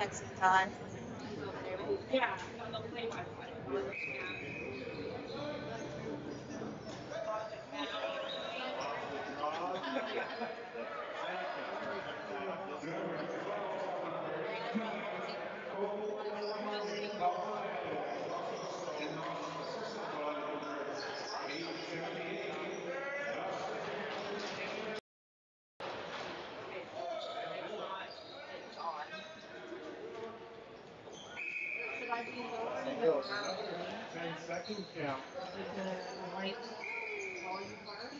texting Todd. He's over there with you. Yeah, no, they'll play by play. Should I be lower? 10 seconds count. Like the white volume bar?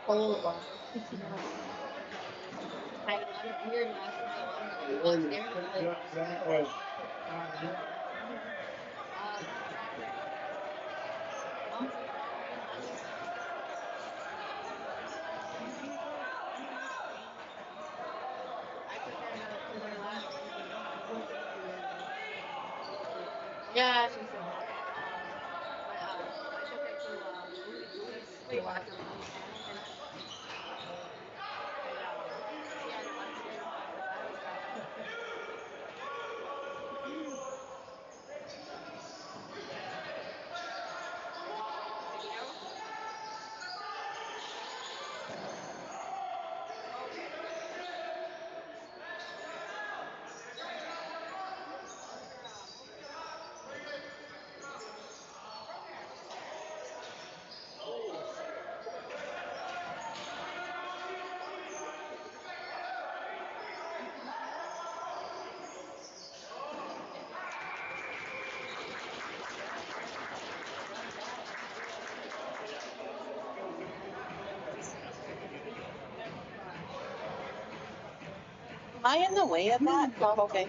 Polo bar. I had a lot of weird last night. We watched there. Yeah, she said that. But I took her to movies to watch a movie. And she had fun there. I was like, am I in the way of that? Oh, okay.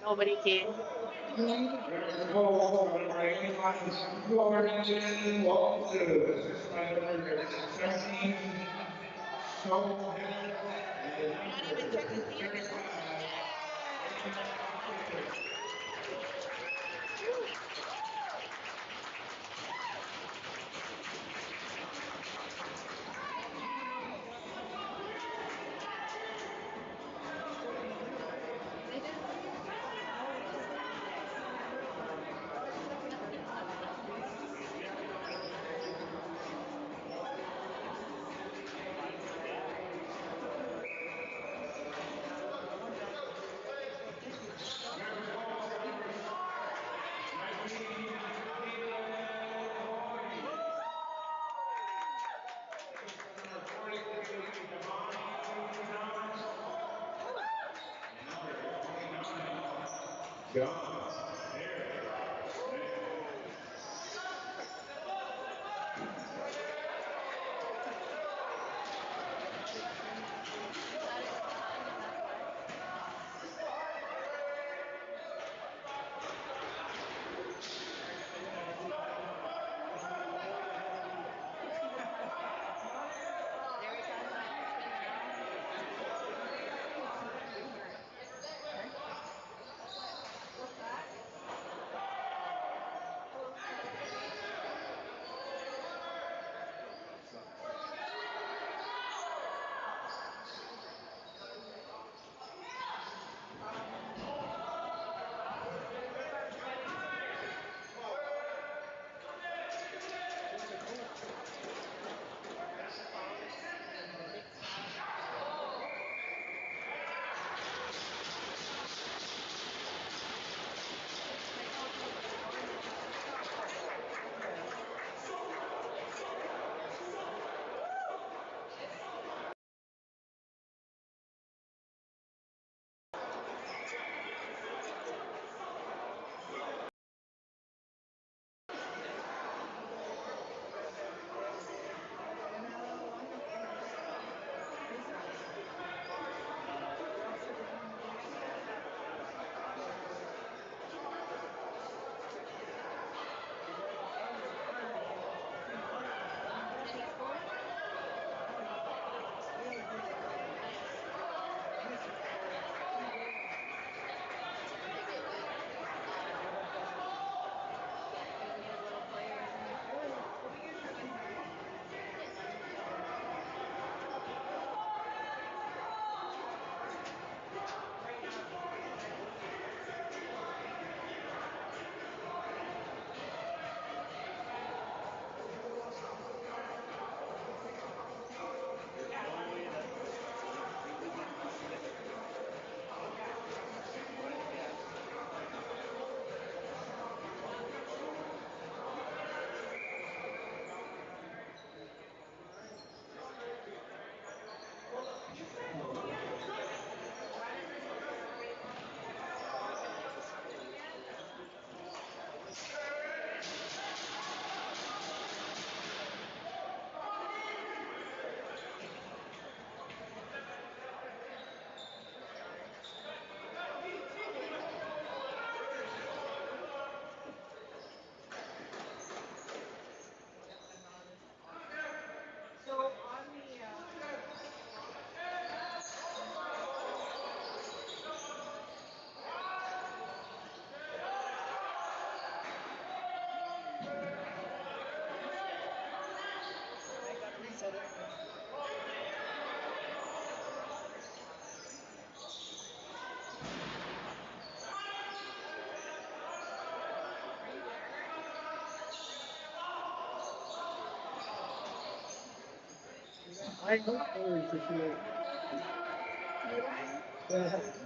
Nobody came. Not even checking feelings.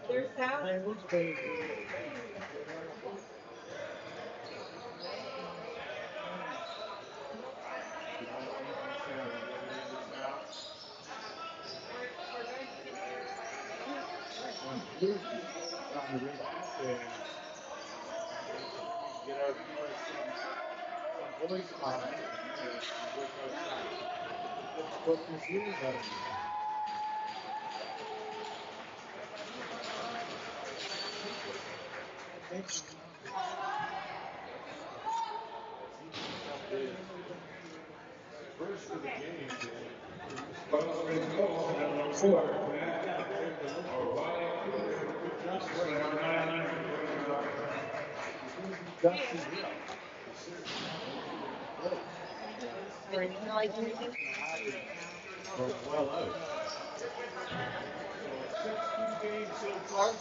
There's Sal. We're going to be here On Tuesday, on the red and get out some boys on it and work outside. Let's put this year better. First of the game, Oil Spring Senecas, number 4. Well out. So 6-2 games so far, 3.5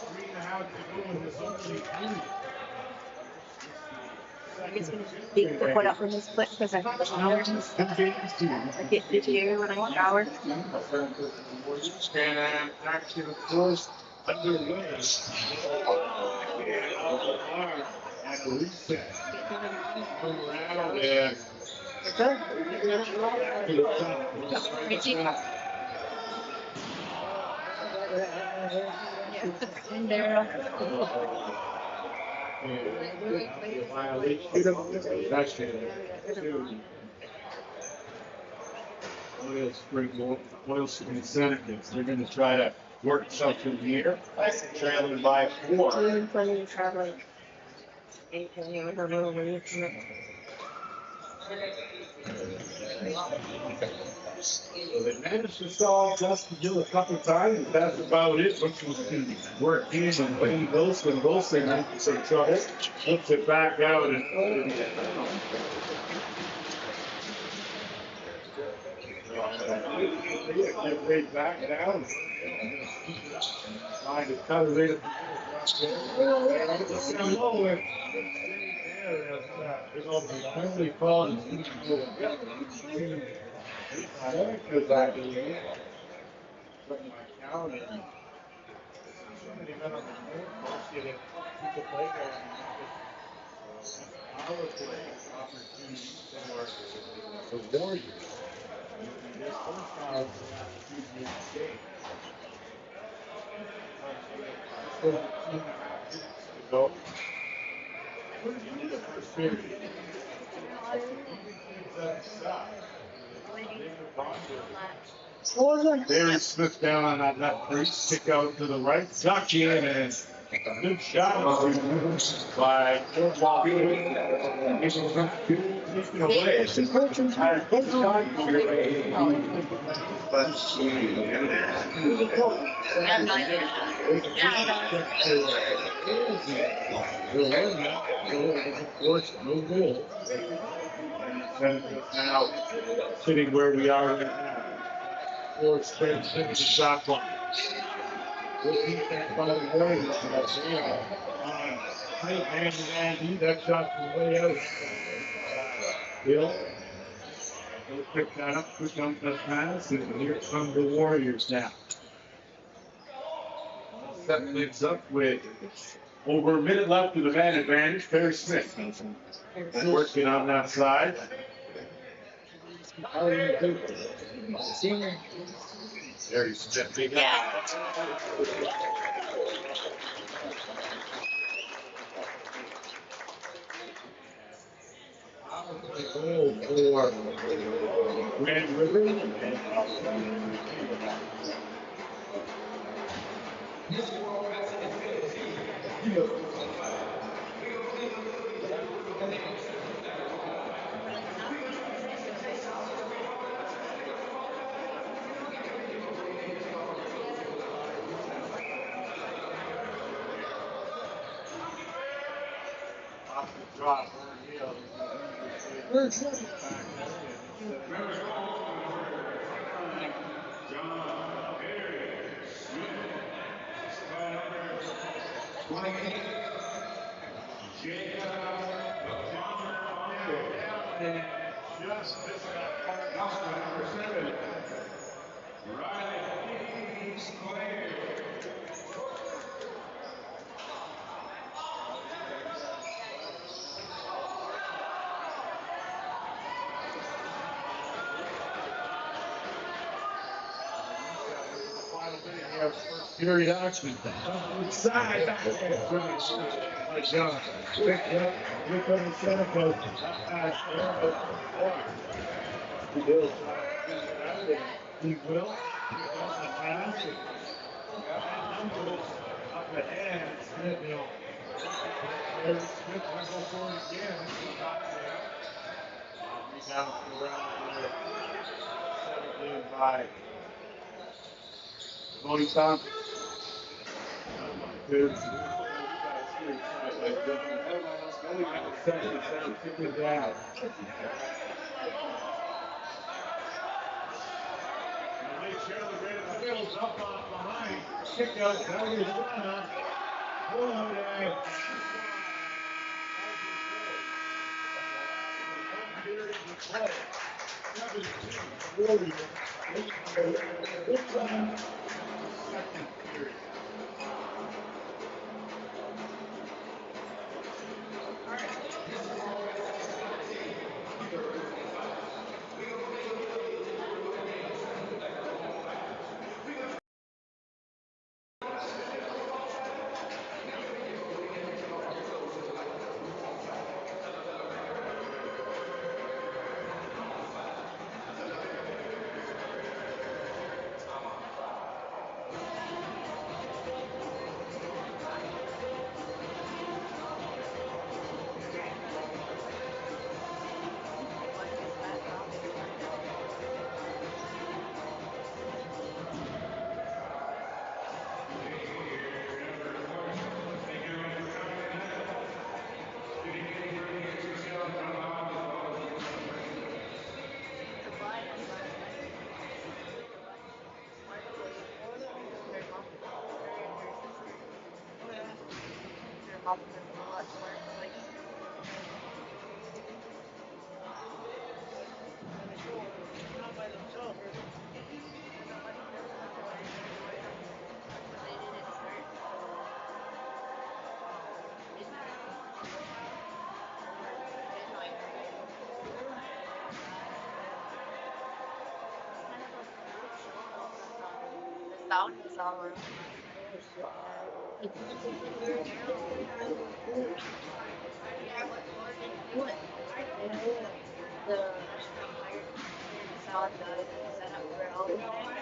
to go in this opening inning. I guess when you put up with this foot because I get to here when I shower. And action, of course, underway. And a reset. Come around and And there. Oil Spring Senecas. They're going to try to work something here. Trailing by 4. Plenty of traveling. So they managed to stall Justin Hill a couple of times, and that's about it. Which was to work in and Wayne Wilson. Wilson had some trouble. Puts it back out and get paid back down. Trying to cut it in. Finally called because I believe put my calendar. So many men on the court getting people play there. Our play opportunity for the Warriors. And this first time, in this game. So 2.5 minutes to go. In the first period. Barry Smith down on that left crease, kick out to the right, duck in, and a good shot by taken away. Of course, no goal. Now sitting where we are right now. Oil Spring Senecas shot clock. Good defense by the Warriors. Tight hand to Andy. That shot from way out. Hill. He'll pick that up, quick up that pass, and here come the Warriors now. Set things up with over a minute left of the man advantage. Perry Smith working on that side. Perry Smith. Yeah. Goal for Grand River. Off the drop, Hill. Period action. Side. My God. Quick up. Newtown Senecas. He will. He will. On the pass. Up ahead. Smith, Larry Smith will go for it again. Rebound around there. 17 by Cody Thompson. Good. Second down, kicking down. Wheels up off behind. Kick out. Down is Donna. Sound is all around. The restaurant hired sound set up for all the time.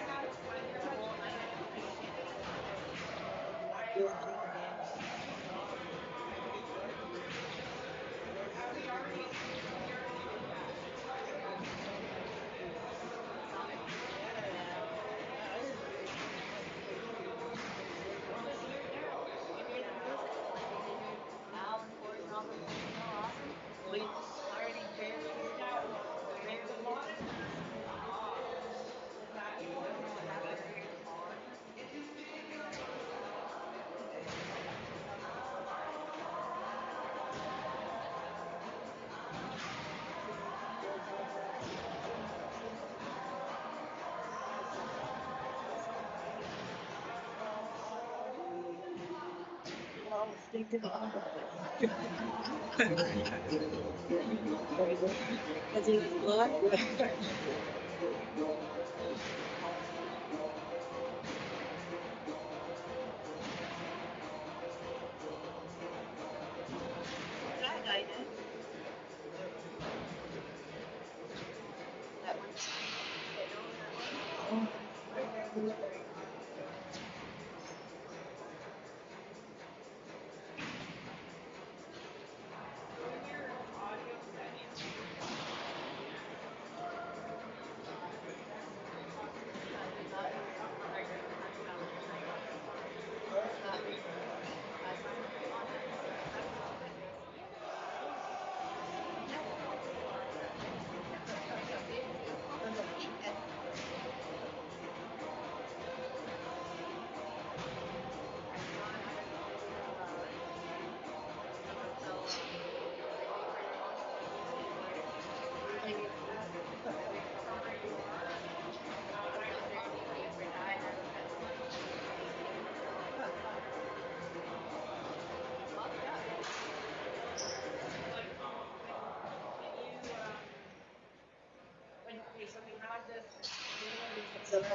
Because he was blood. That guy did. That one.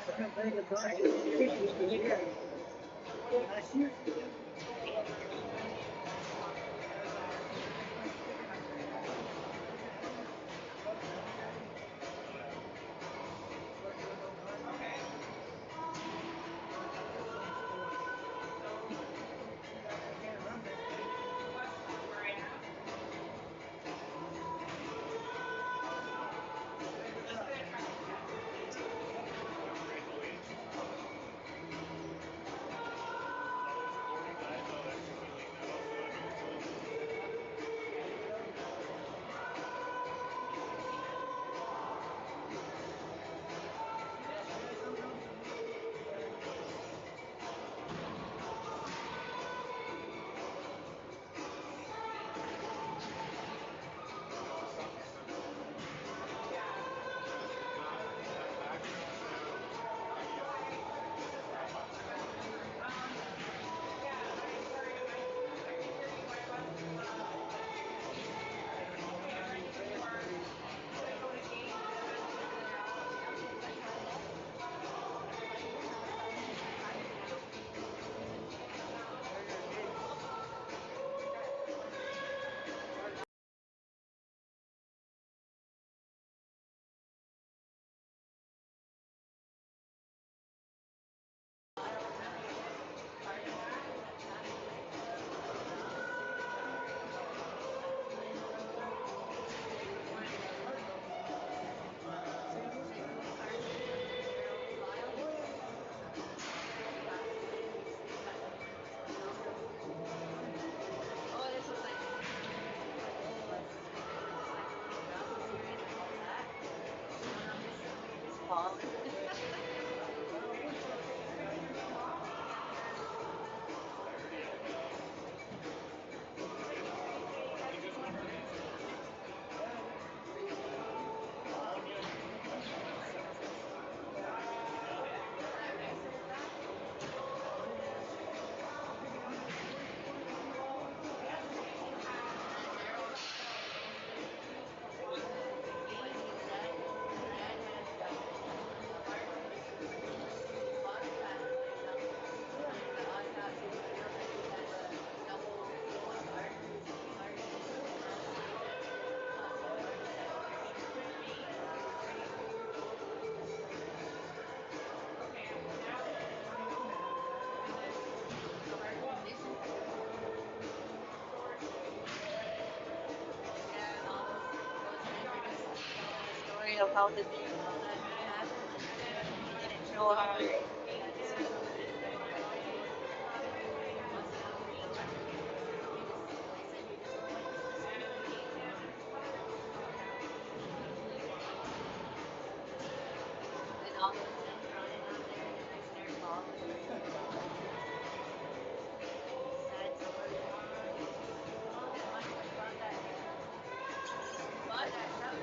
Story of how the all that happened, and he didn't show up. He had and all those men crying out there, and the next they're calling. Sad story. Oh my, about that. About that truck.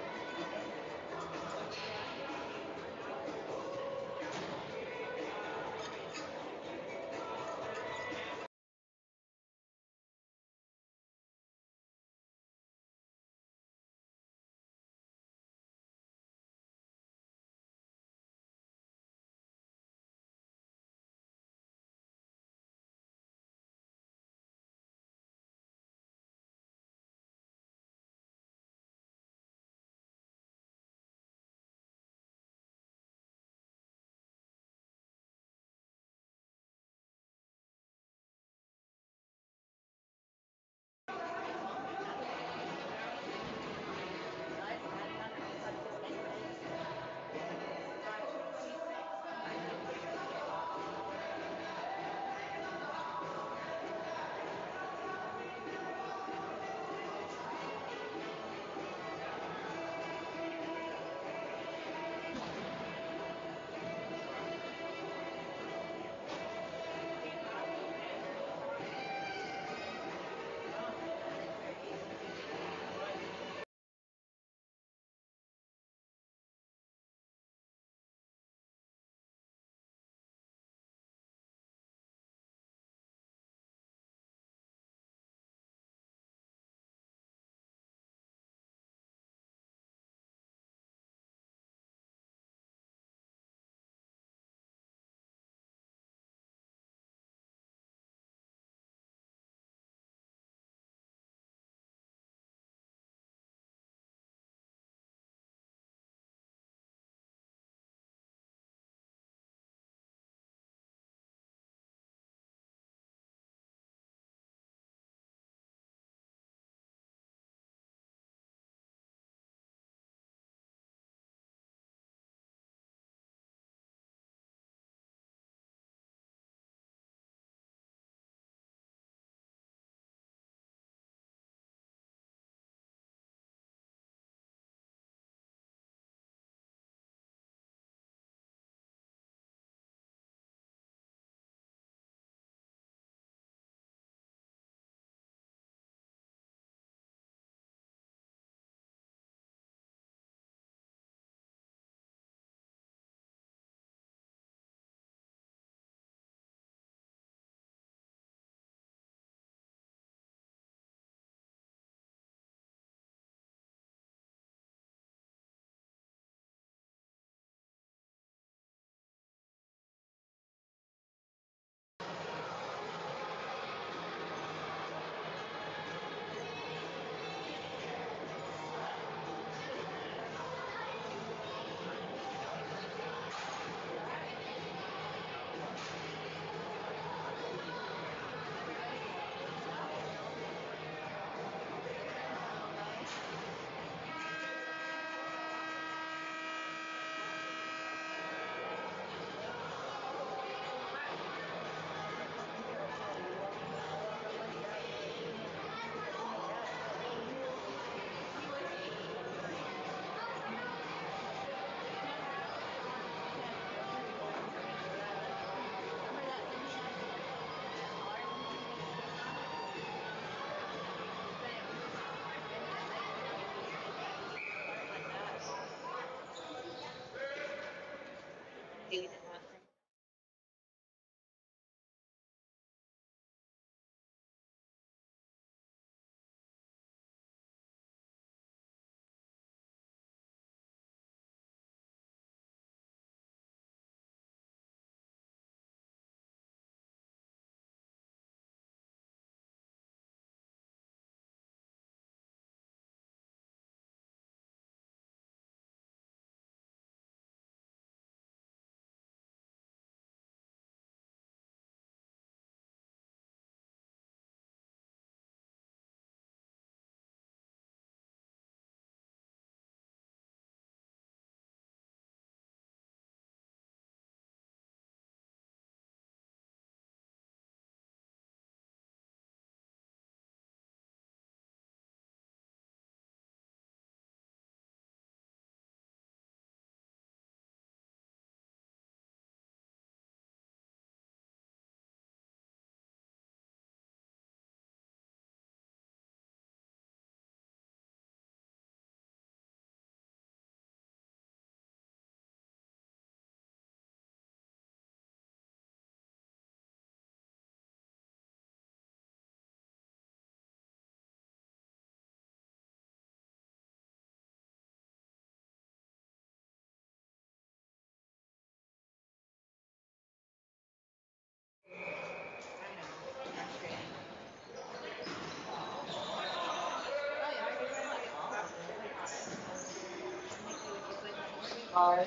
Bye.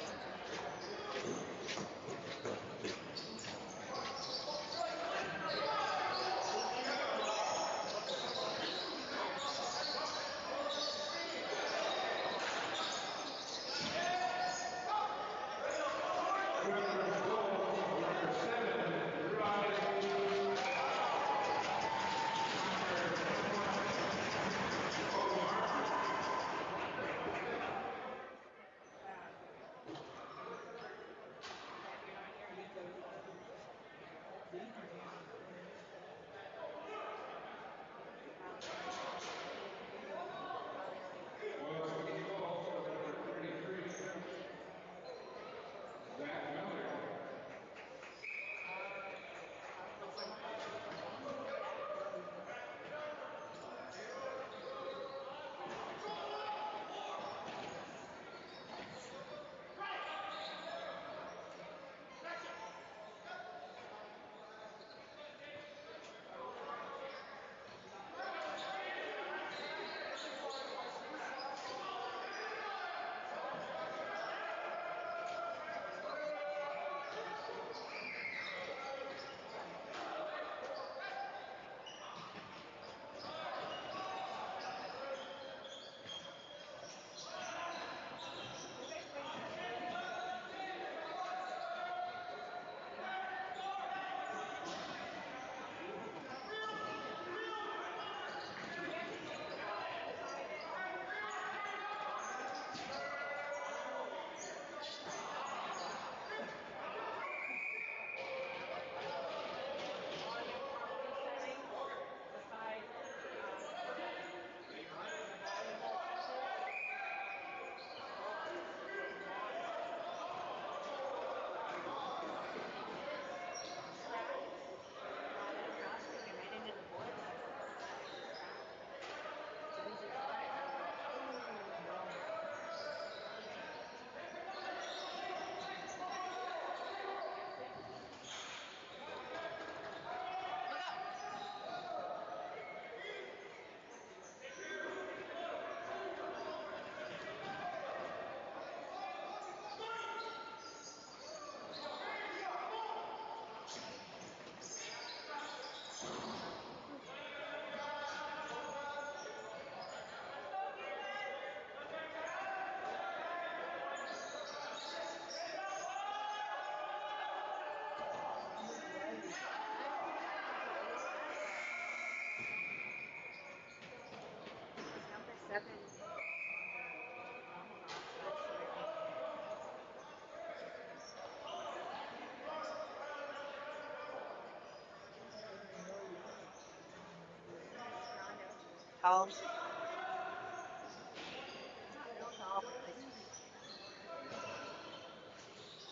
Tall.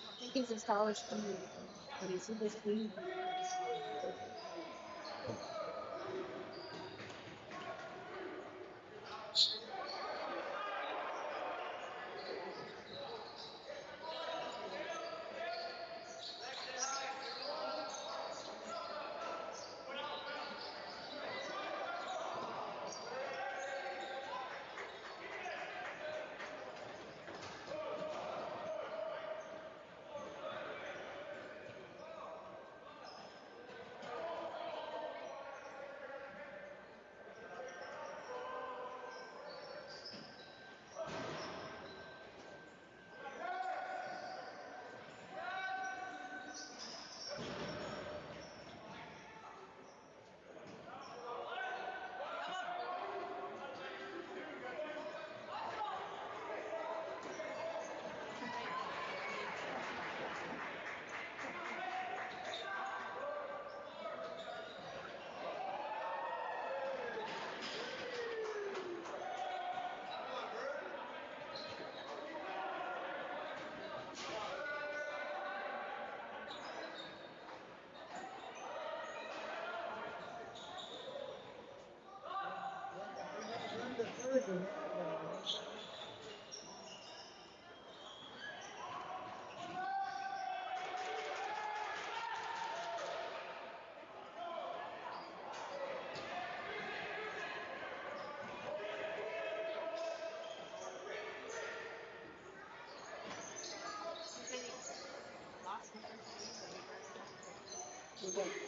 I think he's as tall as Steve, but he's in his feet. They won last week.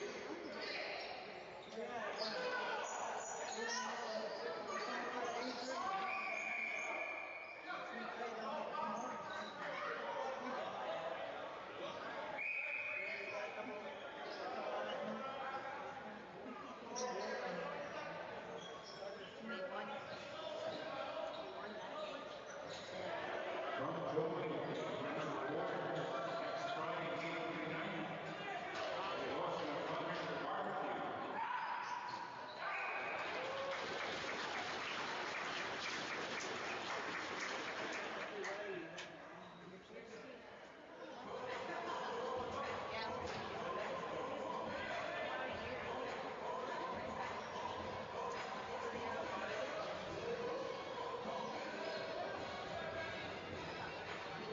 Yeah, we're gonna use it.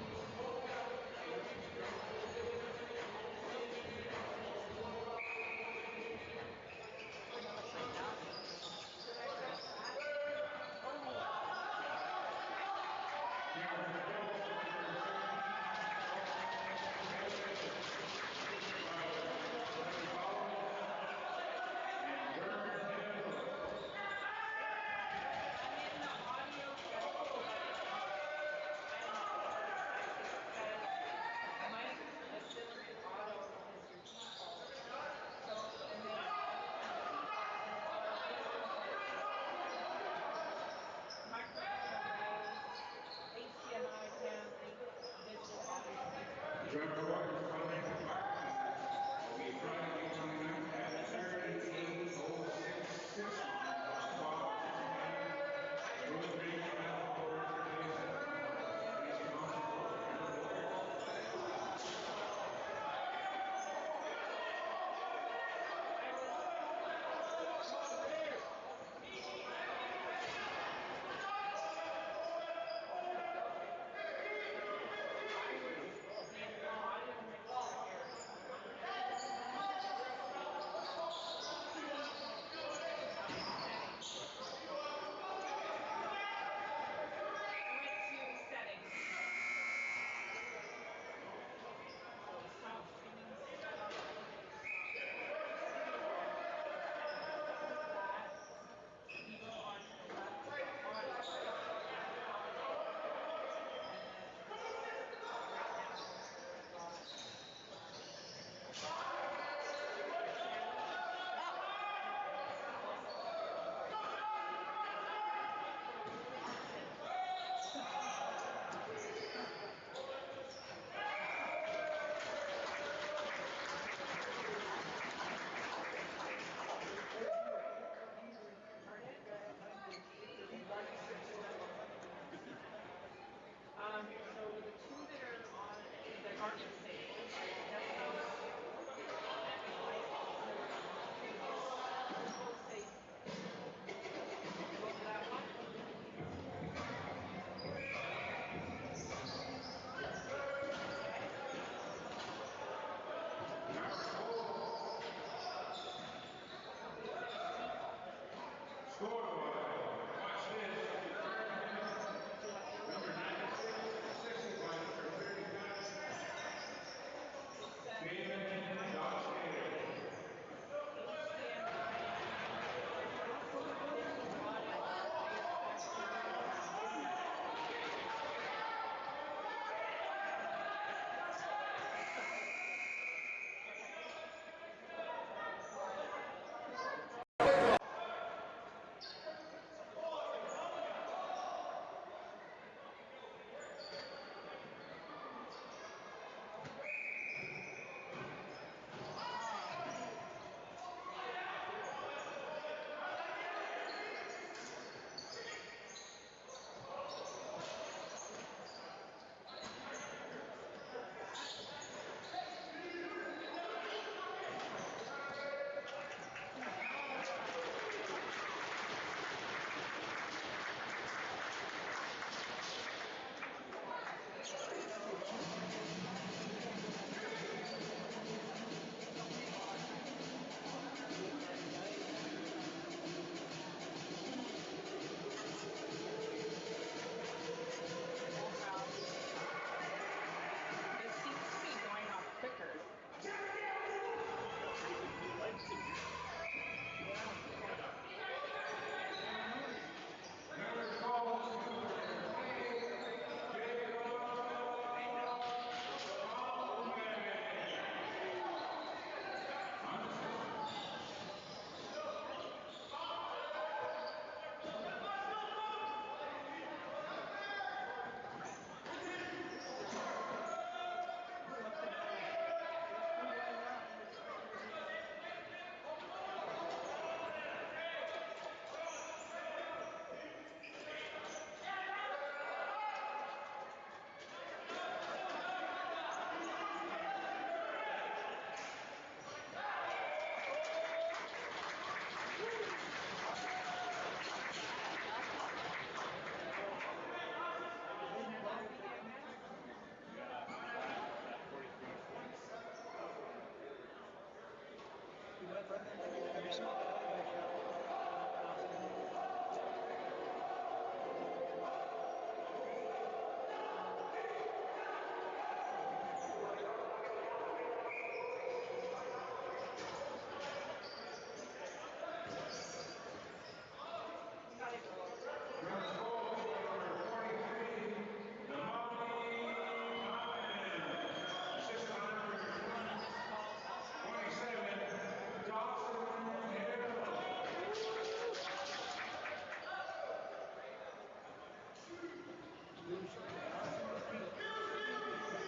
Yeah,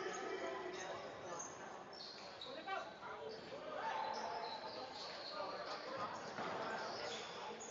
just a lot now. What about power? Power up top and then anything.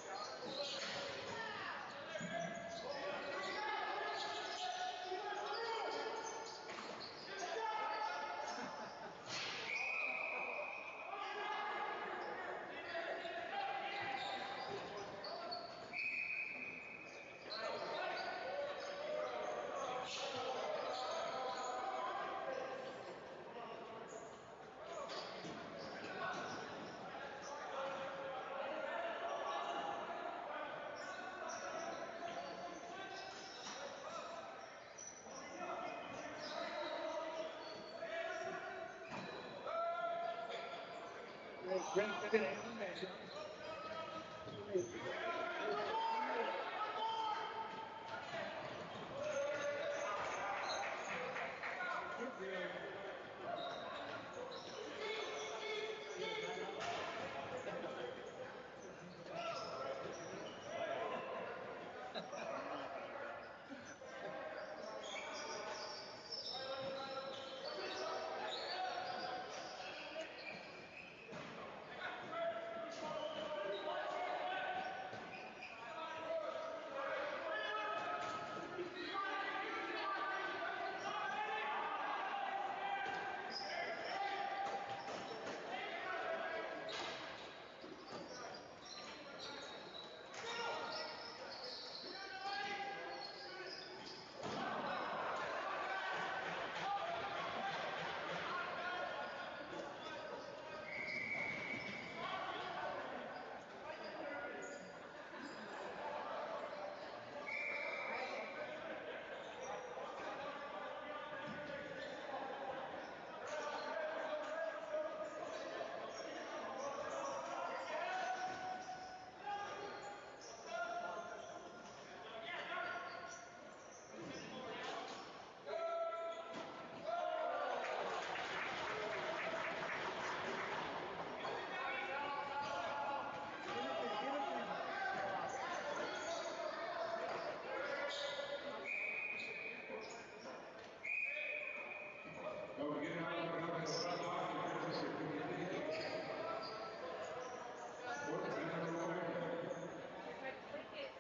If I click it,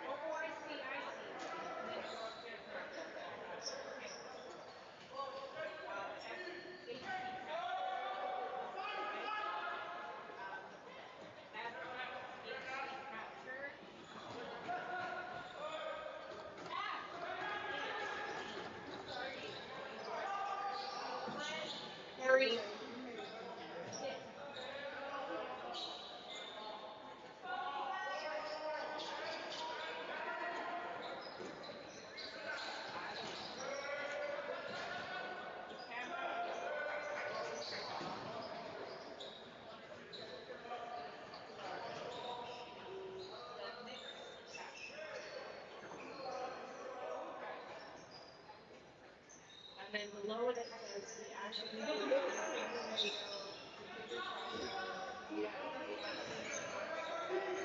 oh, I see, I see. And then it goes different. Got it. Okay. FC capture, right? Um, abstract HC capture. HC. Sorry. Harry. Sit. Camera. The mix capture. Okay. And then below it, it says the activated configure video, configure software, deactivate software. This is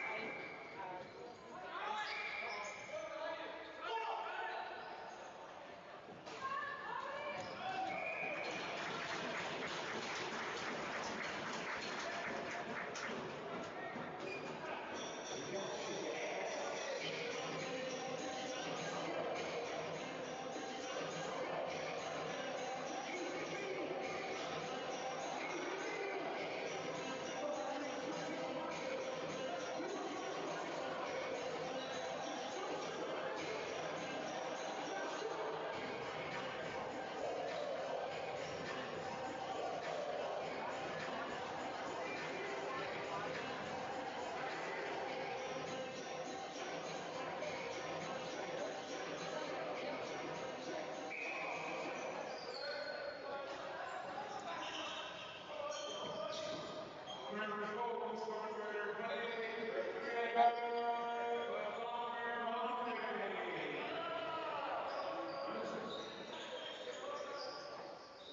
type, device controls.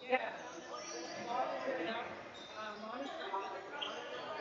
Yeah. Monitor up. Monitor off. Monitor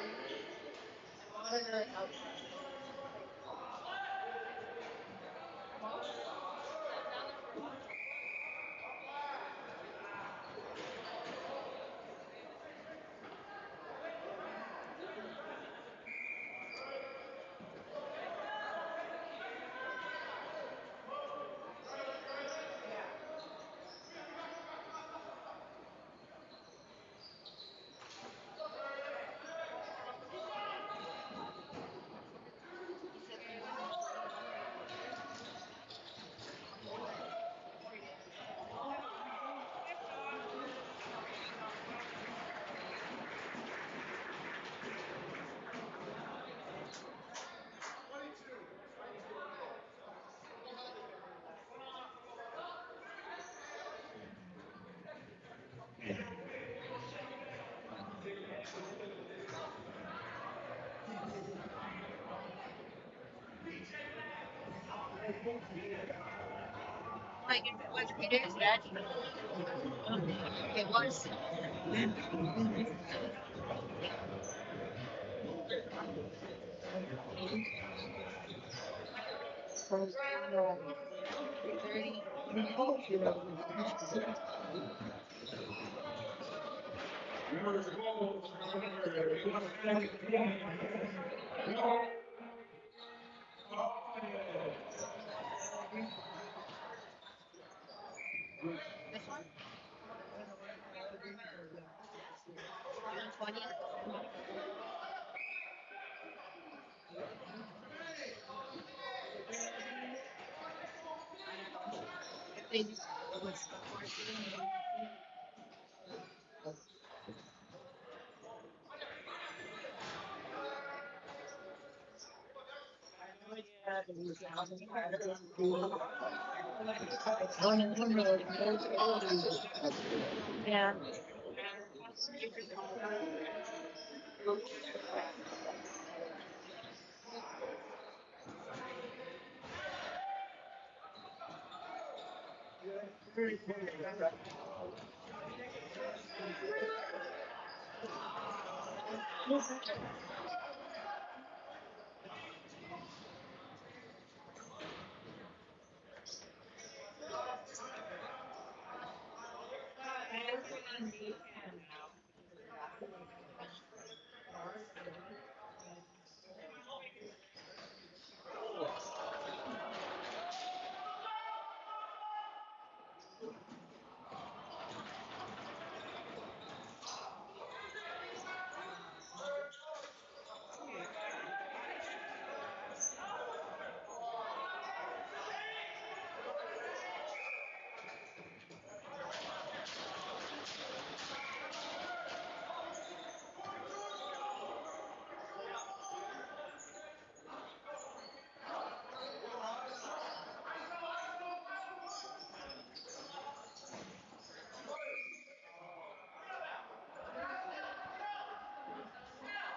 Like it was Peter's dad. It was. First, 3:30. This one? 120. If they do, yeah.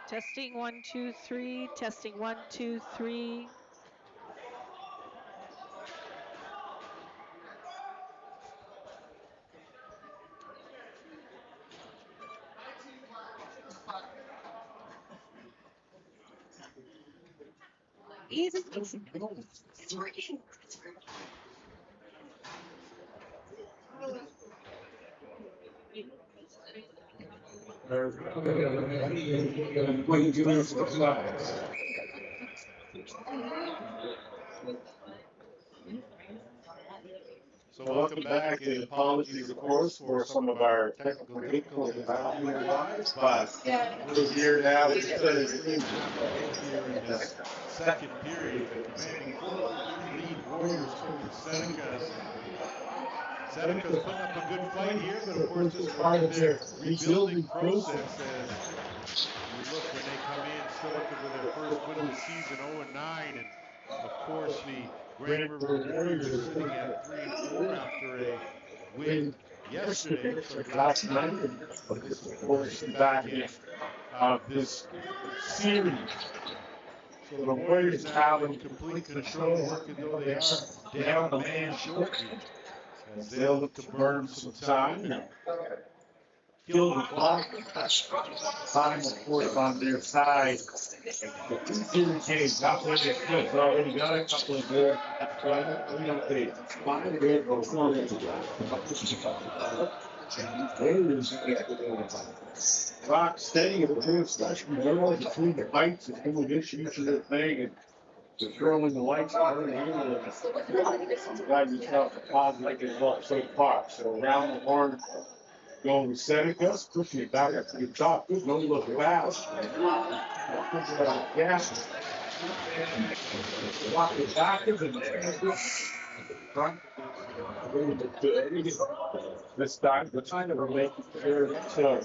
Testing 1, 2, 3. Testing 1, 2, 3. Easy. It's working. So welcome back, and apologies, of course, for some of our technical difficulties audio-wise, but we're here now. We started 3.5 to go here in this second period. The commanding 4-3 lead Warriors over Senecas. Senecas putting up a good fight here, but of course this is part of their rebuilding process as you look when they come in, still looking for their first win of the season, 0-9, and of course the Grand River Warriors sitting at 3-4 after a win yesterday, last night, and this is of course the back end of this series. So the Warriors now in complete control, working though they are down a man short here, as they'll look to burn some time. kill the clock. Time, of course, on their side. The two-series game, not really good. They already got a couple of goals. So I don't know if they find it or four it. Rock steady in the two, especially between the bites and doing this usually thing. And controlling the lights on the ambulance. Got yourself a positive result so far. So around the horn, going with Senecas, pushing it back up to the top. Good, no look fast. Yeah. Walk it back and front. This time, we're trying to relate here to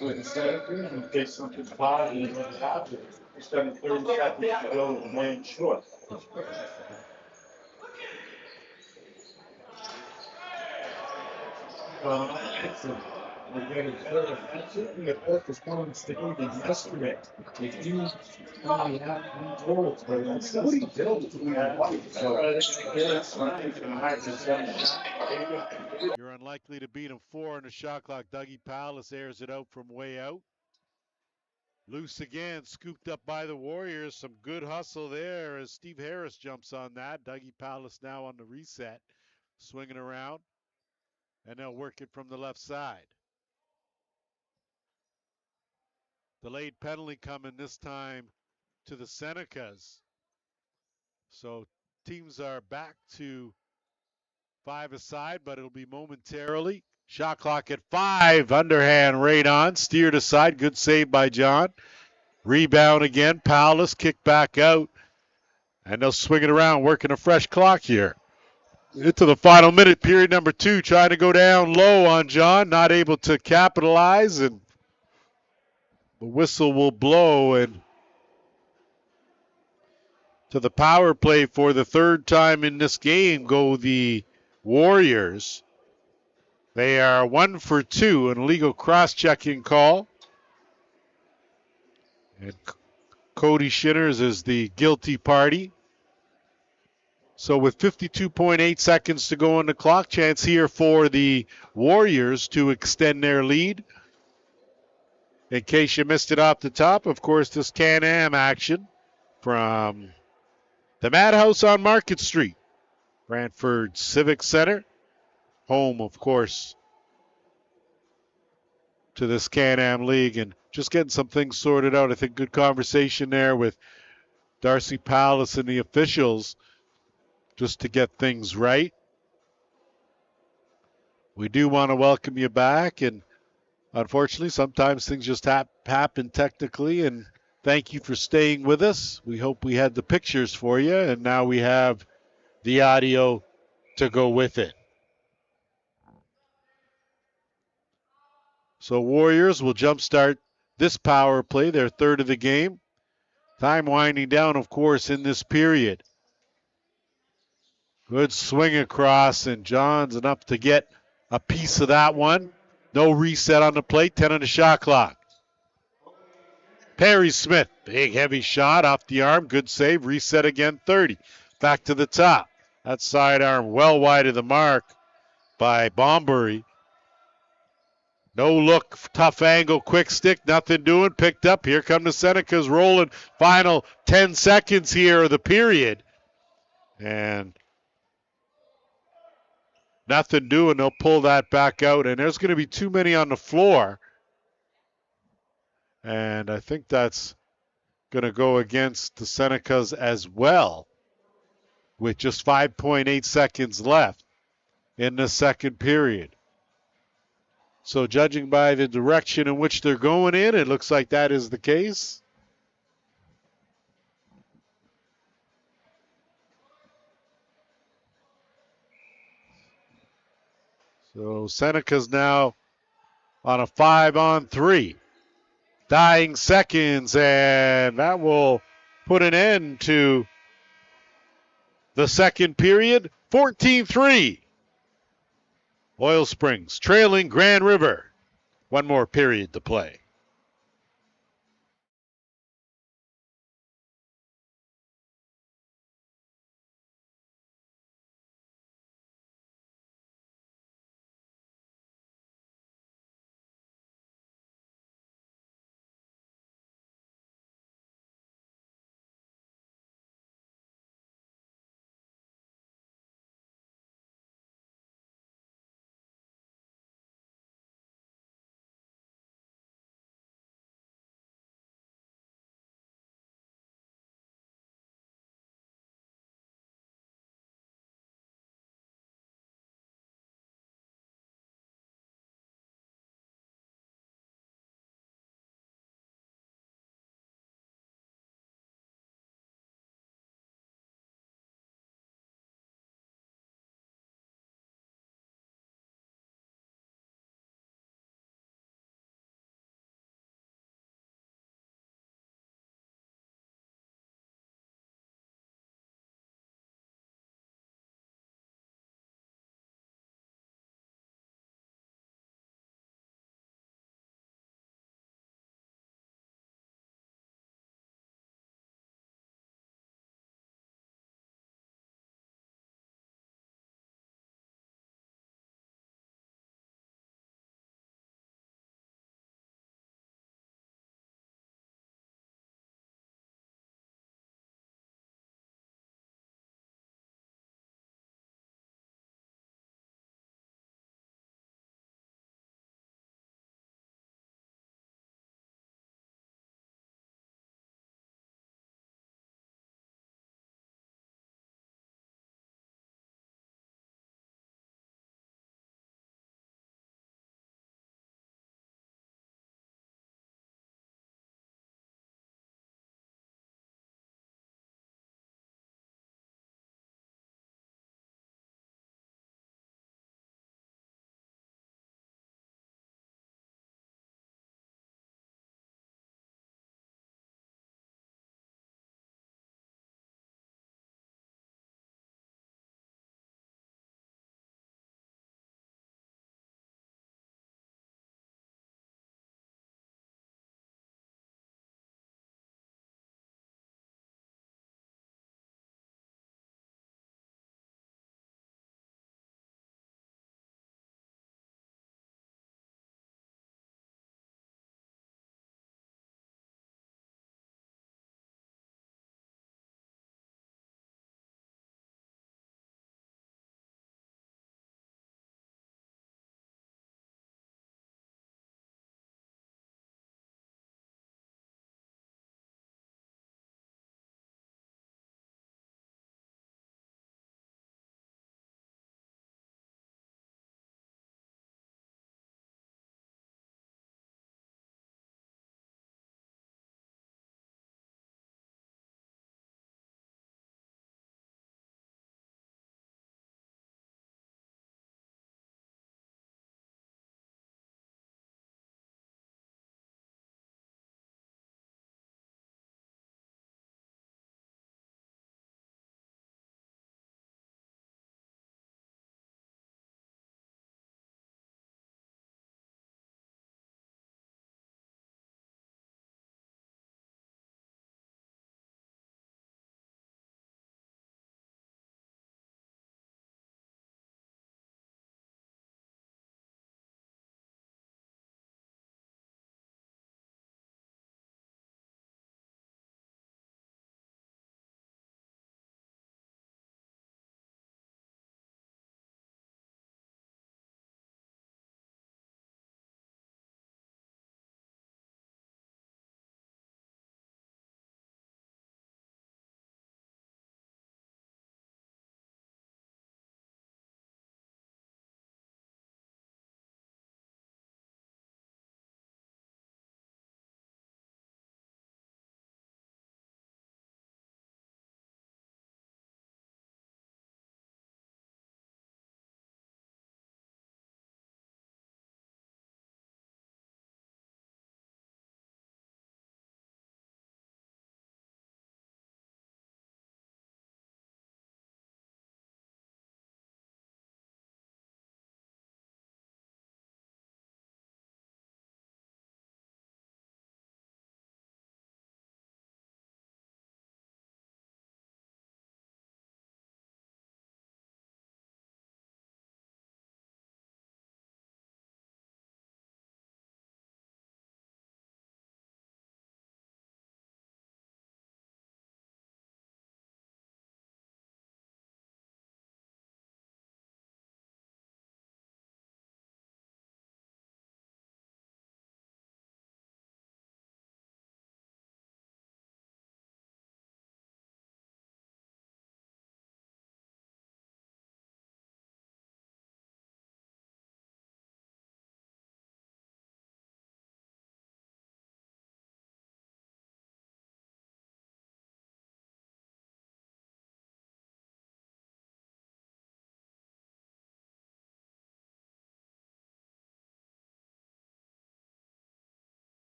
with the Senecas in case something's positive happens. Instead of 30 seconds to go, the man short. We're getting better. That's certainly a poor performance to even yesterday. If you only have 3 goals, but that's what he did. So, that's right. You're unlikely to beat him 4 on the shot clock. Dougie Palace airs it out from way out. Loose again, scooped up by the Warriors. Some good hustle there as Steve Harris jumps on that. Dougie Palace now on the reset, swinging around, and they'll work it from the left side. Delayed penalty coming this time to the Senecas. So teams are back to 5 aside, but it'll be momentarily. Shot clock at 5. Underhand right on. Steered aside. Good save by John. Rebound again. Palace kick back out. And they'll swing it around, working a fresh clock here. Into the final minute, period number 2. Trying to go down low on John. Not able to capitalize. And the whistle will blow. And to the power play for the 3rd time in this game go the Warriors. They are 1 for 2, an illegal cross-checking call. And Cody Shinners is the guilty party. So with 52.8 seconds to go on the clock, chance here for the Warriors to extend their lead. In case you missed it off the top, of course, this Can-Am action from the Madhouse on Market Street, Brantford Civic Center, home, of course, to this Can-Am League, and just getting some things sorted out. I think good conversation there with Darcy Palace and the officials just to get things right. We do want to welcome you back, and unfortunately, sometimes things just happen technically, and thank you for staying with us. We hope we had the pictures for you, and now we have the audio to go with it. So Warriors will jumpstart this power play, their 3rd of the game. Time winding down, of course, in this period. Good swing across, and John's enough to get a piece of that one. No reset on the plate, 10 on the shot clock. Perry Smith, big heavy shot off the arm, good save, reset again, 30. Back to the top. That sidearm well wide of the mark by Bombury. No look, tough angle, quick stick, nothing doing, picked up. Here come the Senecas rolling. Final 10 seconds here of the period. And nothing doing, they'll pull that back out. And there's going to be too many on the floor. And I think that's going to go against the Senecas as well, with just 5.8 seconds left in the second period. So judging by the direction in which they're going in, it looks like that is the case. So Seneca's now on a 5-on-3. Dying seconds, and that will put an end to the second period. 14-3. Oil Springs trailing Grand River. One more period to play.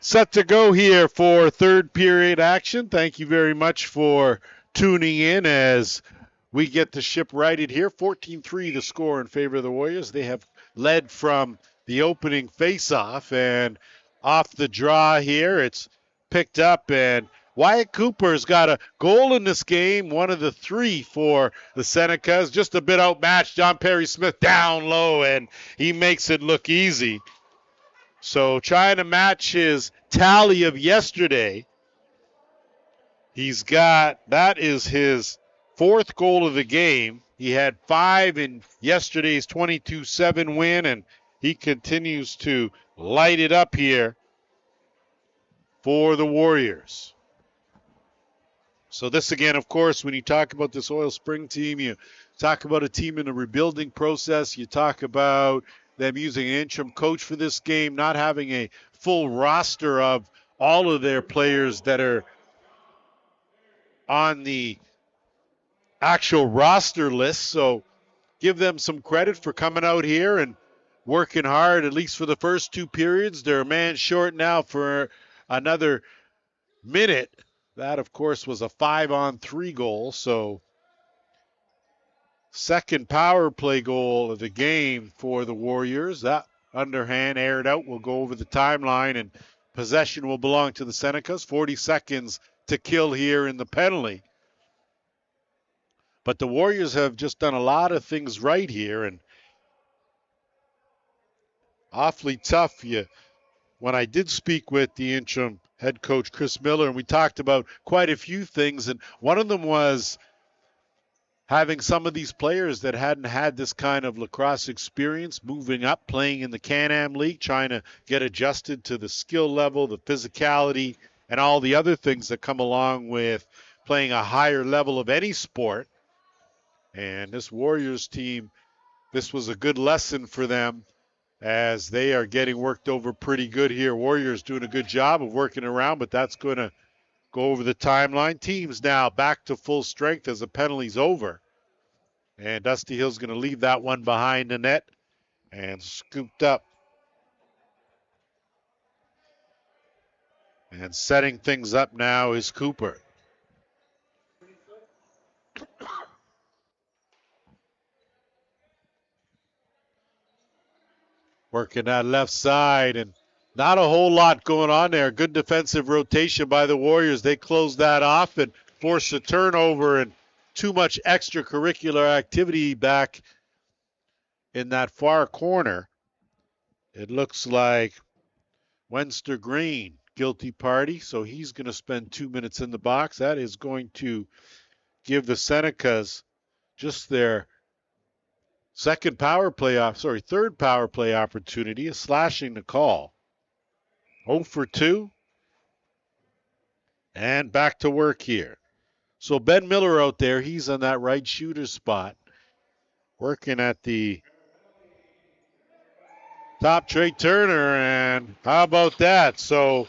Set to go here for third period action. Thank you very much for tuning in as we get the ship righted here. 14-3 the score in favor of the Warriors. They have led from the opening faceoff, and off the draw here, it's picked up, and Wyatt Cooper's got a goal in this game, one of the three for the Senecas. Just a bit outmatched. John Perry Smith down low, and he makes it look easy. So trying to match his tally of yesterday. That is his fourth goal of the game. He had 5 in yesterday's 22-7 win, and he continues to light it up here for the Warriors. So this again, of course, when you talk about this Oil Spring team, you talk about a team in a rebuilding process. You talk about them using an interim coach for this game, not having a full roster of all of their players that are on the actual roster list. So give them some credit for coming out here and working hard, at least for the first 2 periods. They're a man short now for another minute. That, of course, was a 5-on-3 goal. So second power play goal of the game for the Warriors. That underhand aired out will go over the timeline, and possession will belong to the Senecas. 40 seconds to kill here in the penalty. But the Warriors have just done a lot of things right here, and awfully tough. When I did speak with the interim head coach, Chris Miller, and we talked about quite a few things, and one of them was having some of these players that hadn't had this kind of lacrosse experience moving up, playing in the Can-Am League, trying to get adjusted to the skill level, the physicality, and all the other things that come along with playing a higher level of any sport. And this Warriors team, this was a good lesson for them as they are getting worked over pretty good here. Warriors doing a good job of working around, but that's going to go over the timeline. Teams now back to full strength as the penalty's over. And Dusty Hill's going to leave that one behind the net and scooped up. And setting things up now is Cooper. Working that left side, and not a whole lot going on there. Good defensive rotation by the Warriors. They closed that off and forced a turnover, and too much extracurricular activity back in that far corner. It looks like Wenster Green, guilty party, so he's going to spend 2 minutes in the box. That is going to give the Senecas just their third power play opportunity, slashing the call. 0 for 2. And back to work here. So Ben Miller out there, he's on that right shooter spot, working at the top. Trey Turner, and how about that? So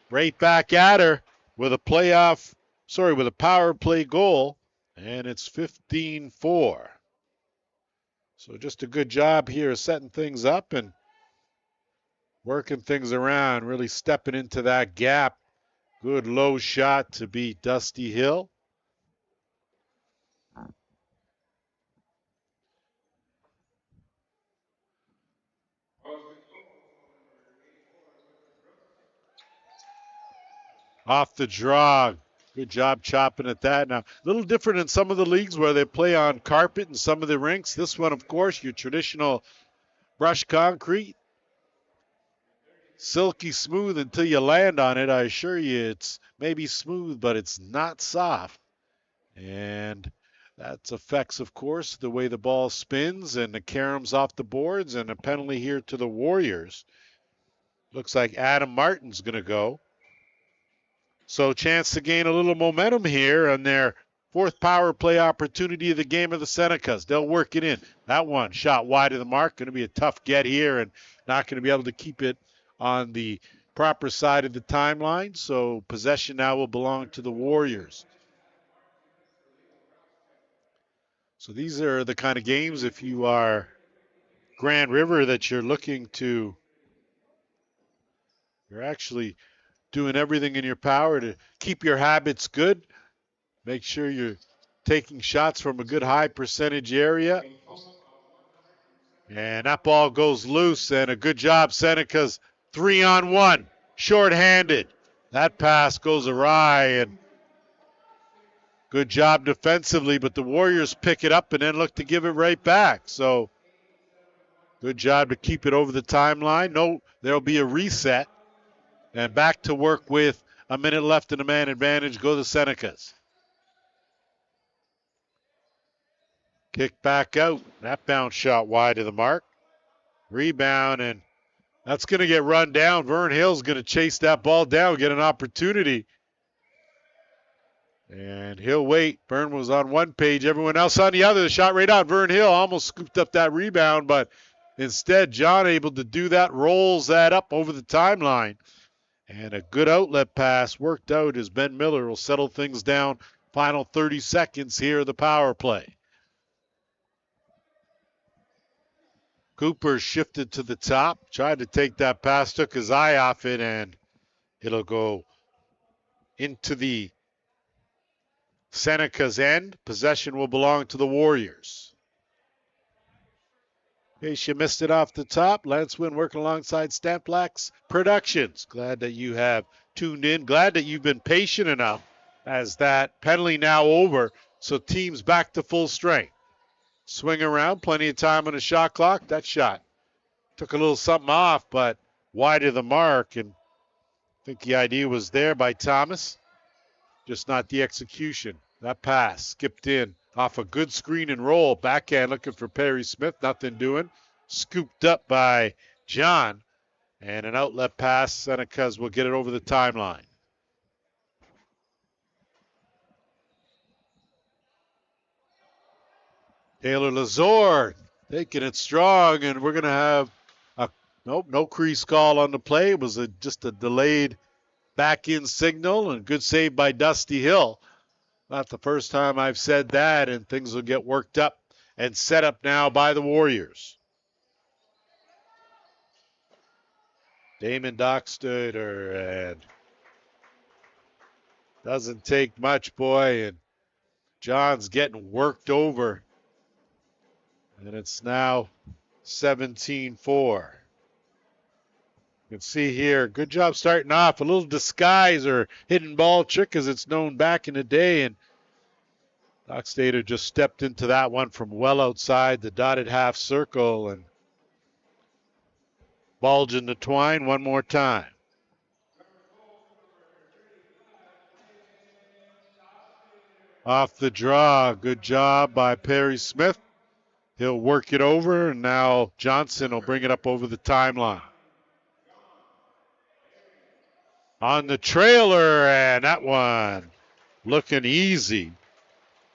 right back at her with a power play goal, and it's 15-4. So just a good job here setting things up and working things around, really stepping into that gap. Good low shot to beat Dusty Hill. Off the draw. Good job chopping at that. Now, a little different in some of the leagues where they play on carpet in some of the rinks. This one, of course, your traditional brushed concrete. Silky smooth until you land on it. I assure you it's maybe smooth, but it's not soft. And that affects, of course, the way the ball spins and the caroms off the boards, and a penalty here to the Warriors. Looks like Adam Martin's going to go. So chance to gain a little momentum here on their fourth power play opportunity of the game of the Senecas. They'll work it in. That one shot wide of the mark. Going to be a tough get here and not going to be able to keep it on the proper side of the timeline. So possession now will belong to the Warriors. So these are the kind of games, if you are Grand River, that you're looking to You're actually doing everything in your power to keep your habits good. Make sure you're taking shots from a good high percentage area. And that ball goes loose, and a good job, Senecas 3-on-1, short-handed. That pass goes awry, and good job defensively, but the Warriors pick it up and then look to give it right back. So good job to keep it over the timeline. No, there'll be a reset, and back to work with a minute left in the man advantage. Go the Senecas. Kick back out. That bounce shot wide of the mark. Rebound, and that's going to get run down. Vern Hill's going to chase that ball down, get an opportunity. And he'll wait. Vern was on one page, everyone else on the other. The shot right on. Vern Hill almost scooped up that rebound, but instead, John able to do that, rolls that up over the timeline. And a good outlet pass worked out as Ben Miller will settle things down. Final 30 seconds here, the power play. Cooper shifted to the top, tried to take that pass, took his eye off it, and it'll go into the Seneca's end. Possession will belong to the Warriors. In case you missed it off the top, Lance Wynn working alongside Stamplax Productions. Glad that you have tuned in. Glad that you've been patient enough as that penalty now over, so teams back to full strength. Swing around, plenty of time on the shot clock. That shot took a little something off, but wide of the mark, and I think the idea was there by Thomas, just not the execution. That pass skipped in off a good screen and roll. Backhand looking for Perry Smith, nothing doing. Scooped up by John, and an outlet pass. Senecas will get it over the timeline. Taylor Lazor taking it strong, and we're going to have no crease call on the play. It was just a delayed back-in signal, and good save by Dusty Hill. Not the first time I've said that, and things will get worked up and set up now by the Warriors. Damon Dockstader, and doesn't take much, boy, and John's getting worked over. And it's now 17-4. You can see here, good job starting off. A little disguise or hidden ball trick as it's known back in the day. And Dockstader just stepped into that one from well outside the dotted half circle. And bulge in the twine one more time. Off the draw, good job by Perry Smith. He'll work it over, and now Johnson will bring it up over the timeline. On the trailer, and that one looking easy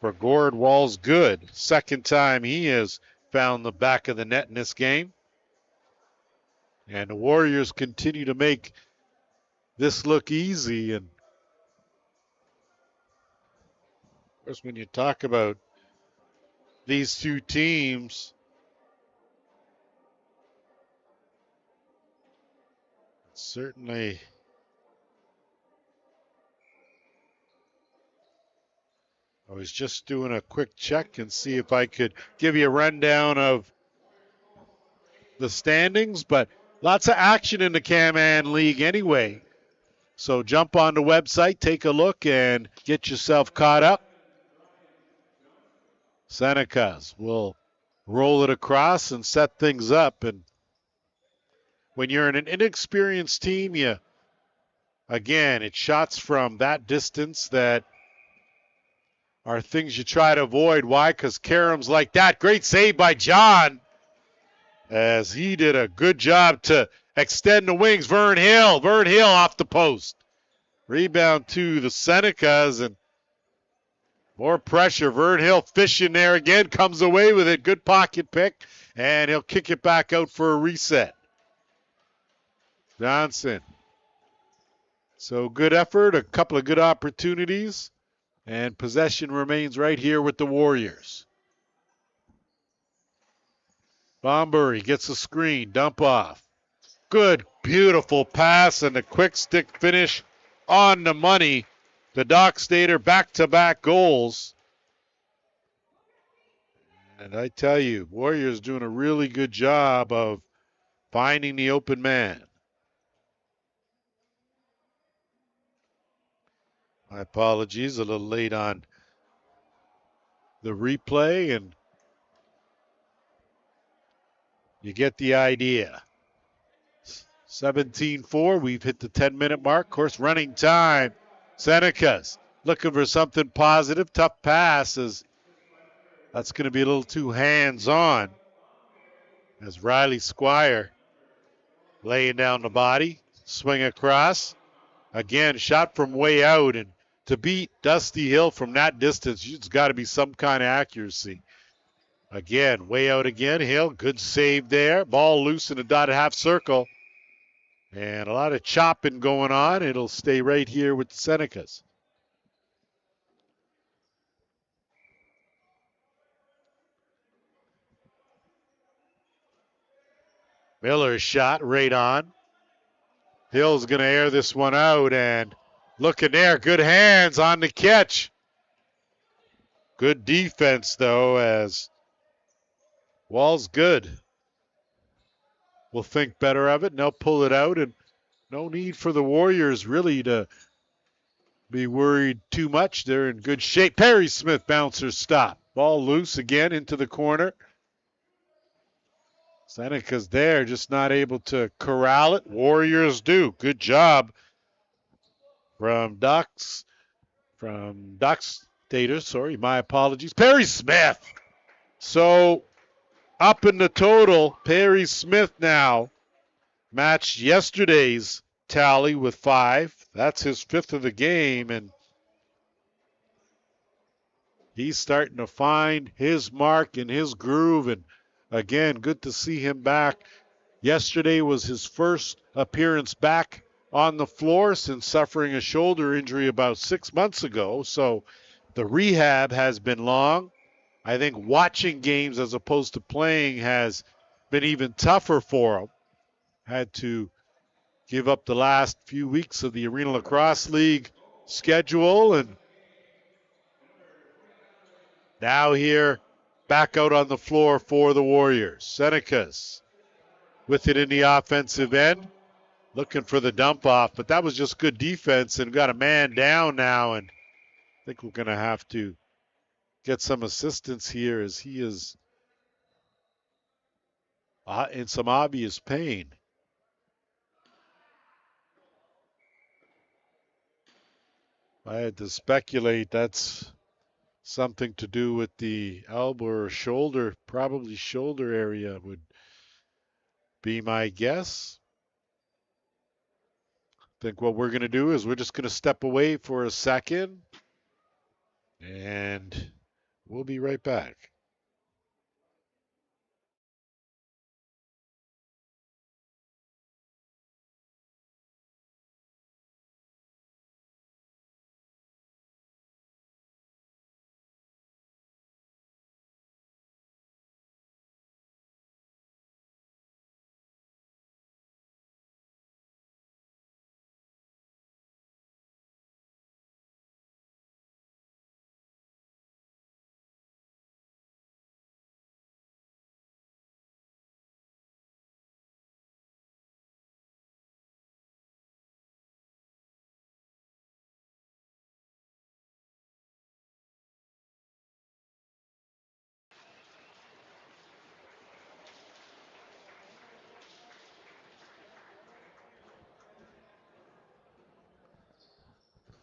for Gord Walls-Good. Second time he has found the back of the net in this game. And the Warriors continue to make this look easy. And of course, when you talk about these two teams, certainly I was just doing a quick check and see if I could give you a rundown of the standings, but lots of action in the Can-Am League anyway. So jump on the website, take a look, and get yourself caught up. Senecas will roll it across and set things up. And when you're in an inexperienced team, it's shots from that distance that are things you try to avoid. Why? Because Karam's like that. Great save by John, as he did a good job to extend the wings. Vern Hill off the post. Rebound to the Senecas, and more pressure. Vern Hill fishing there again, comes away with it. Good pocket pick, and he'll kick it back out for a reset. Johnson. So good effort, a couple of good opportunities, and possession remains right here with the Warriors. Bombury gets a screen, dump off. Good, beautiful pass and a quick stick finish on the money. The Dockstader back-to-back goals. And I tell you, Warriors doing a really good job of finding the open man. My apologies, a little late on the replay, and you get the idea. 17-4, we've hit the 10-minute mark. Of course, running time. Senecas looking for something positive. Tough pass, as that's going to be a little too hands-on. As Riley Squire laying down the body, swing across. Again, shot from way out, and to beat Dusty Hill from that distance, it's got to be some kind of accuracy. Again, way out again. Hill, good save there. Ball loose in a dotted half circle. And a lot of chopping going on. It'll stay right here with the Senecas. Miller's shot right on. Hill's going to air this one out, and looking there. Good hands on the catch. Good defense, though, as Wall's good. We'll think better of it, and they'll pull it out, and no need for the Warriors really to be worried too much. They're in good shape. Perry Smith bouncer stop. Ball loose again into the corner. Seneca's there, just not able to corral it. Warriors do. Good job from Dockstader, sorry, my apologies. Perry Smith. So up in the total, Perry Smith now matched yesterday's tally with 5. That's his 5th of the game, and he's starting to find his mark and his groove. And again, good to see him back. Yesterday was his first appearance back on the floor since suffering a shoulder injury about 6 months ago. So the rehab has been long. I think watching games as opposed to playing has been even tougher for him. Had to give up the last few weeks of the Arena Lacrosse League schedule, and now here back out on the floor for the Warriors. Senecas with it in the offensive end, looking for the dump off, but that was just good defense, and got a man down now, and I think we're going to have to get some assistance here as he is in some obvious pain. If I had to speculate, that's something to do with the elbow or shoulder, probably shoulder area would be my guess. I think what we're going to do is we're just going to step away for a second, and we'll be right back.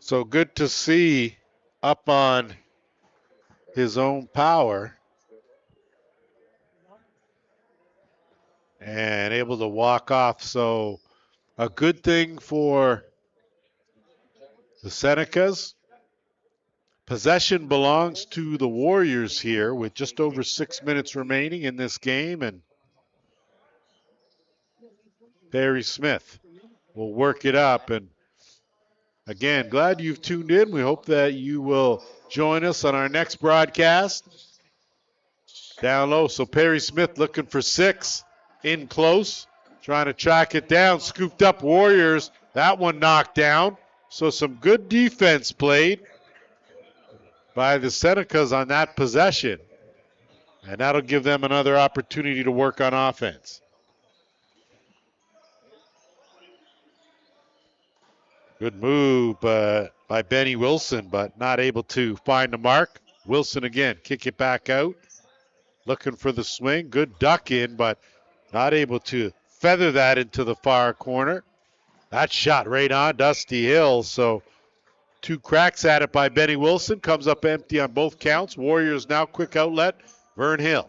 So good to see up on his own power and able to walk off. So a good thing for the Senecas. Possession belongs to the Warriors here with just over 6 minutes remaining in this game, and Perry Smith will work it up. And again, glad you've tuned in. We hope that you will join us on our next broadcast. Down low, so Perry Smith looking for 6, in close. Trying to track it down. Scooped up Warriors. That one knocked down. So some good defense played by the Senecas on that possession. And that'll give them another opportunity to work on offense. Good move by Benny Wilson, but not able to find the mark. Wilson again, kick it back out. Looking for the swing. Good duck in, but not able to feather that into the far corner. That shot right on Dusty Hill. So 2 cracks at it by Benny Wilson. Comes up empty on both counts. Warriors now quick outlet. Vern Hill.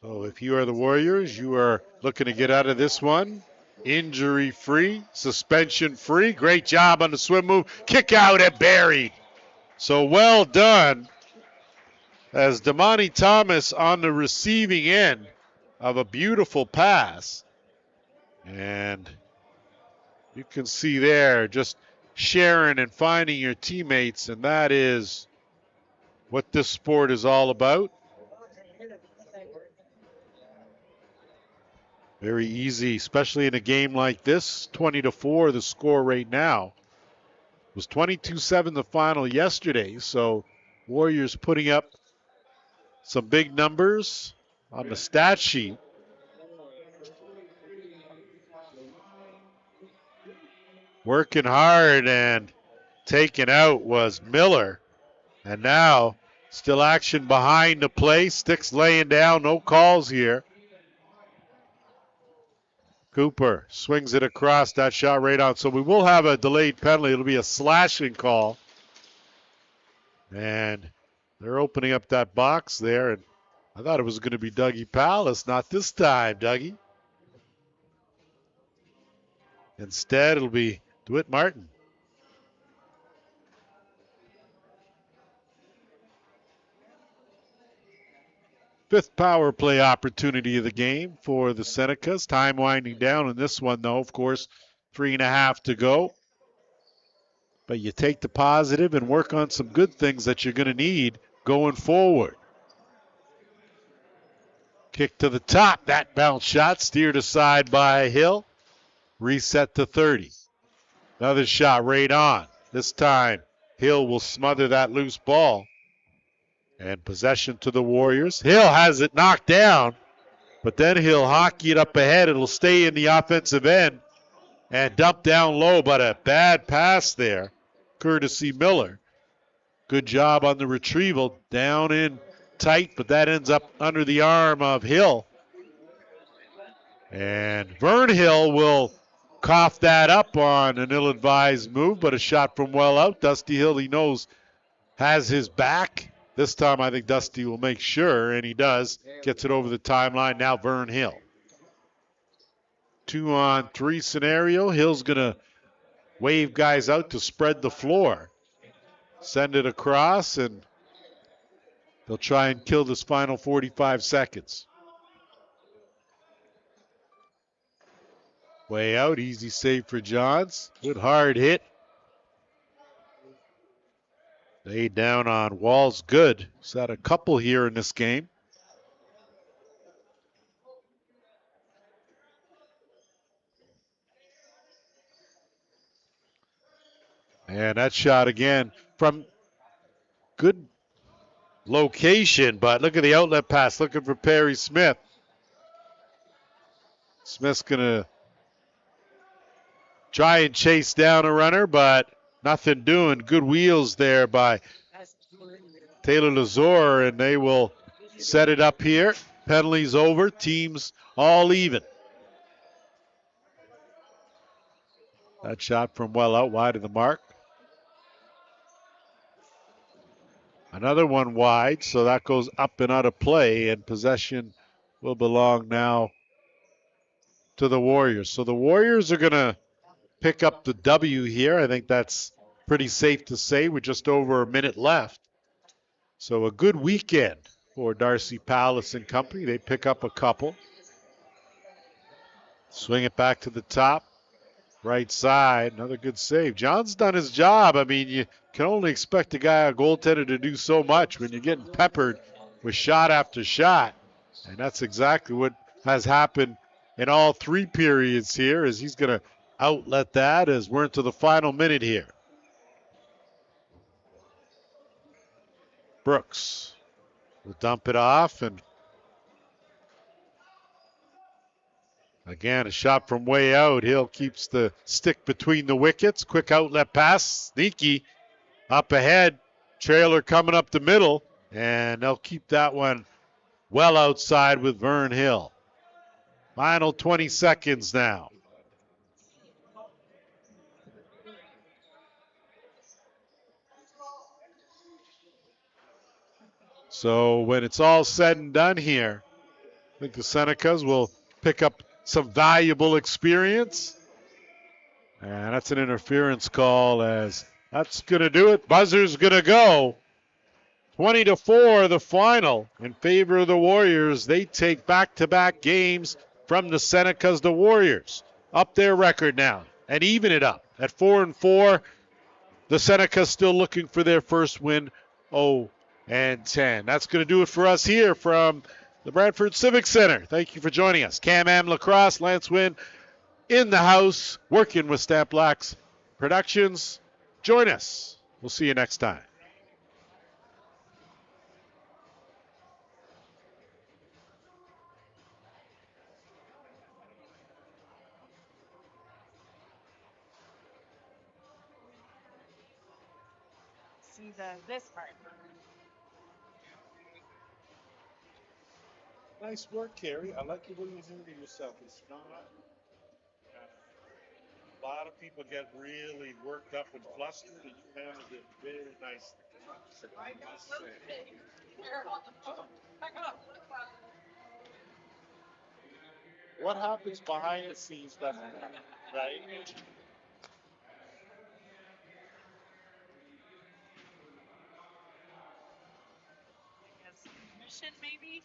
So if you are the Warriors, you are looking to get out of this one injury-free, suspension-free. Great job on the swim move. Kick out and buried. So well done as Damani Thomas on the receiving end of a beautiful pass. And you can see there just sharing and finding your teammates, and that is what this sport is all about. Very easy, especially in a game like this. 20-4 the score right now. It was 22-7 the final yesterday, so Warriors putting up some big numbers on the stat sheet. Working hard and taken out was Miller. And now still action behind the play. Sticks laying down, no calls here. Cooper swings it across, that shot right on. So we will have a delayed penalty. It'll be a slashing call. And they're opening up that box there. And I thought it was going to be Dougie Palace. Not this time, Dougie. Instead, it'll be DeWitt Martin. Fifth power play opportunity of the game for the Senecas. Time winding down in this one, though, of course, 3.5 to go. But you take the positive and work on some good things that you're going to need going forward. Kick to the top. That bounce shot steered aside by Hill. Reset to 30. Another shot right on. This time, Hill will smother that loose ball. And possession to the Warriors. Hill has it knocked down, but then he'll hockey it up ahead. It'll stay in the offensive end and dump down low, but a bad pass there, courtesy Miller. Good job on the retrieval. Down in tight, but that ends up under the arm of Hill. And Vern Hill will cough that up on an ill-advised move, but a shot from well out. Dusty Hill, he knows, has his back. This time I think Dusty will make sure, and he does. Gets it over the timeline. Now Vern Hill. 2-on-3 scenario. Hill's going to wave guys out to spread the floor. Send it across, and they'll try and kill this final 45 seconds. Way out. Easy save for Johns. Good hard hit. Laid down on Wall's good. He's had a couple here in this game. And that shot again from good location, but look at the outlet pass, looking for Perry Smith. Smith's going to try and chase down a runner, but nothing doing. Good wheels there by Taylor Lazor, and they will set it up here. Penalties over. Teams all even. That shot from well out wide of the mark. Another one wide, so that goes up and out of play, and possession will belong now to the Warriors. So the Warriors are going to pick up the W here. I think that's pretty safe to say with just over a minute left. So a good weekend for Darcy Palace and company. They pick up a couple. Swing it back to the top. Right side, another good save. John's done his job. I mean, you can only expect a goaltender to do so much when you're getting peppered with shot after shot. And that's exactly what has happened in all 3 periods here, as he's going to outlet that as we're into the final minute here. Brooks will dump it off, and again, a shot from way out. Hill keeps the stick between the wickets. Quick outlet pass, sneaky, up ahead. Trailer coming up the middle, and they'll keep that one well outside with Vern Hill. Final 20 seconds now. So when it's all said and done here, I think the Senecas will pick up some valuable experience. And that's an interference call, as that's going to do it. Buzzer's going to go. 20-4, the final in favor of the Warriors. They take back-to-back games from the Senecas. The Warriors up their record now and even it up at 4-4. The Senecas still looking for their first win, 0-10. That's going to do it for us here from the Brantford Civic Center. Thank you for joining us. Can-Am Lacrosse, Lance Wynn in the house, working with Stamp Blacks Productions. Join us. We'll see you next time. See this part. Nice work, Carrie. I like the way you handle yourself. It's not. A lot of people get really worked up and flustered, and you handled it very nicely. What happens behind the scenes doesn't matter, right? I guess mission maybe.